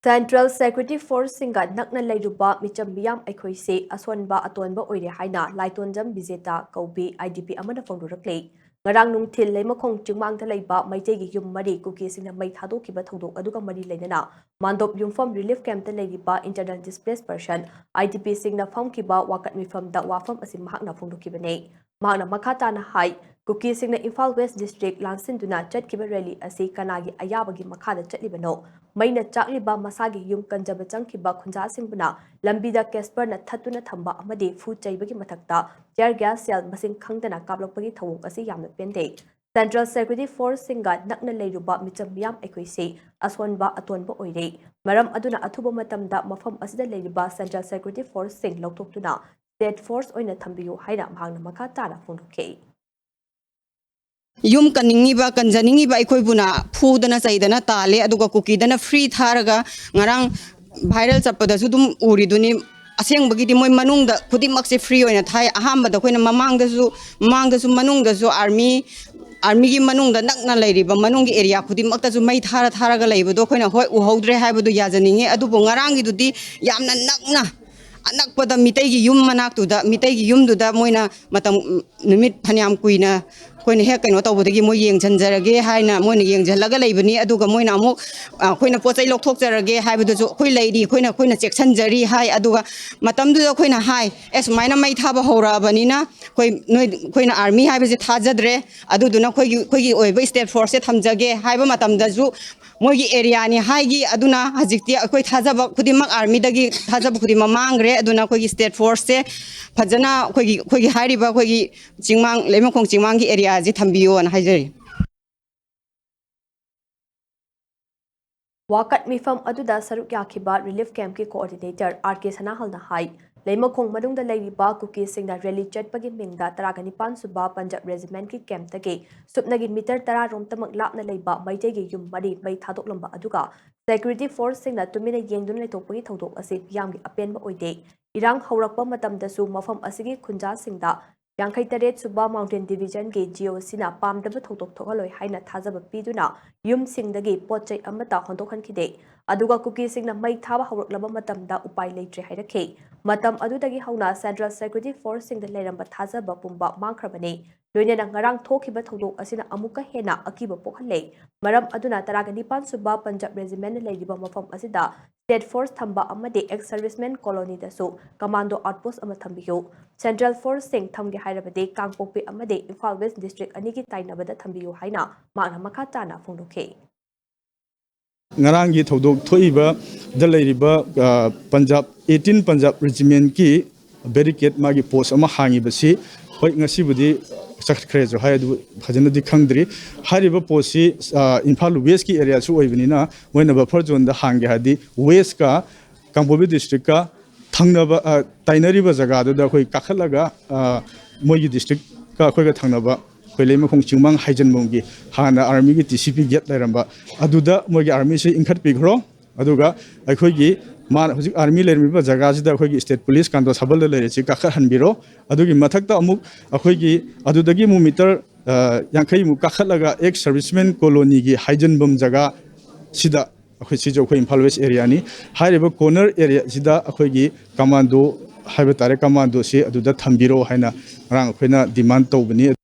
Central Security Force singa Nakna Leiba Michambiyam Equisi Ashonba Atonba Oire Haina Laitonjam Bijeta Kobi IDP Amana Fondurakle Ngarang Nungtil Lemakong Chimang Leiba Maitegi Yum Mari Cookies in a Maitado Kibatodo Aduka Mari Lenana Mandop Yumfam Relief Camp Leiba Internal Displaced Person IDP Singna Fam Kiba Wakat Mifam Da Wafam Asimahna Fondukibane Mana Makatana High Cookies in the Imphal West District Lansin do not chat Kiba Rally as a Kanagi Ayabagi Makada Chatlibano Maina Chakliba Masagi Yum Kanjabachang Kiba Kunja Simbuna Lambida Casper na Tatuna Tamba Amade Food Chaibagi Matakta Jar Gas Cell Masing Kangdana Kablopagi Tawuk as a Yam Pende Central Security Force Singa Nakna Leiba Michambiyam Equisi Ashonba Atonba Oire Maram Aduna Atuba Matamda Mafam Asida Leiba Central Security Force Sing Loktuna State Force Oina Tambiu Haina Mahana Makatana Funduke Yum kaningiba kanjaningiba ikoibuna pudana saidana tale aduga kukidana free tharaga ngarang viral chapada sudum uriduni aseng bagi di moy manungda kudimak se free oina thai ahamba da koina mamangda su manungda su army gi manungda nakna leiriba manungi area kudimak ta su mai tharaga leibodo koina hoi uhodre haibodo yajaninge adubo ngarang gidudi yamna nakna anakpada mitegi yum manaktuda mitegi yumduda moina matam numit phanyam kuina कोई हेक कहीं तौबदगी मोई येंग झंझरगे हाइना मोइन येंग झलगा लेबनी अदुगा मोइना अमुक कोइना पोचै लोकथोकजरगे हाइबदुजु कोइ लैरी कोइना चेक छंजरी हाइ अदुगा मतमदुदा कोइना हाइ एस माइना मै थाबा होराबनिना कोइ नोइ कोइना आर्मी हाइबजे थाजद्रे अदुदुना कोइगी ओइबा स्टेट फोर्स से थमजगे हाइबा मतमदजु मोइगी एरिया नि हाइगी अदुना हजिकति कोइ थाजबा खुदिमक आर्मी दगी थाजबा खुदिमा मांगरे अदुना कोइगी स्टेट फोर्स से फजना कोइगी हाइरिबा कोइगी चिंगमांग लेमखोंग चिंगमांग की एरिया जी थंबियो न हाइजरी Wakat Mifam Aduda Saruk Yakiba Relief Camp ki Coordinator RK Sanahalna Hai Leimakong Madung the Leiba Cookies sing the rally chat Pagi Mingda Taragani Suba Punjab Regiment ki Camp Tage Subnagin Meter Tara Rom Tamak Lapna Leiba Maitegi Yum Mari Mai Thadok Lamba Aduga Security Force sing the Tumina Yengdun Letopagi Todok Asif Yamgi Apenba Oide Irang Haurakpa Matam Dasu Mafam Asigi Kunja Singda Yankai Taret Suba Mountain Division ge Geo Sina Pam Daba Totok Tokaloi Haina Tazaba Piduna Yum Sing the Gate Poche Amata Hondokan Kide Aduga Cookie Sing the Mai Taba Hawak Laba Matam da Upai Latre Haidake Matam Adudagi Hauna Central Security Force Sing the Leramba Tazaba Pumba Mankrabane Lunia Narang Tokiba Todok Asina Amuka Hena Akiba Pokale Maram Aduna Taragani Suba Punjab Regiment Ladiba Mafam Asida State Force Thamba Amade ex-servicemen colony dasu Commando Outpost Amathambiyo Central Force Sing Thamge Hairabade Kangpopi Amade Imphal West District Anigi Tainabada Thambiyo Haina Magna Makatana Funduke Ngarangi Thodok Thoiba Dalairiba Punjab 18 Punjab Regiment ki barricade magi post ama hangi basi hoi ngasibudi sakrejo haidu phajana di khangdri hariba posi Imphal West ki area chu oibinina moina buffer zone da hangi hadi west ka Kangpopi district ka thangnaba tainariba jaga da khoi kakhalaga moigi district ka khoi ga thangnaba khoi lemakong chingmang haijan mongi hana army ki TCP get lairamba aduda moigi army se inkhat pighro aduga akhoi gi man hujuk army lermiba jaga jida akhoi gi state police kanto sabal lere chi kakhar hanbiro adugi mathakta amuk akhoi gi adudagi mu meter yankhai mu kakhalaga ex servicemen colony gi haijan bom jaga sida akhoi si jo khoi Imphal West area ni hairiba corner area sida akhoi gi commando haiba tare commando se aduda thambiro haina rang khoina demand tobani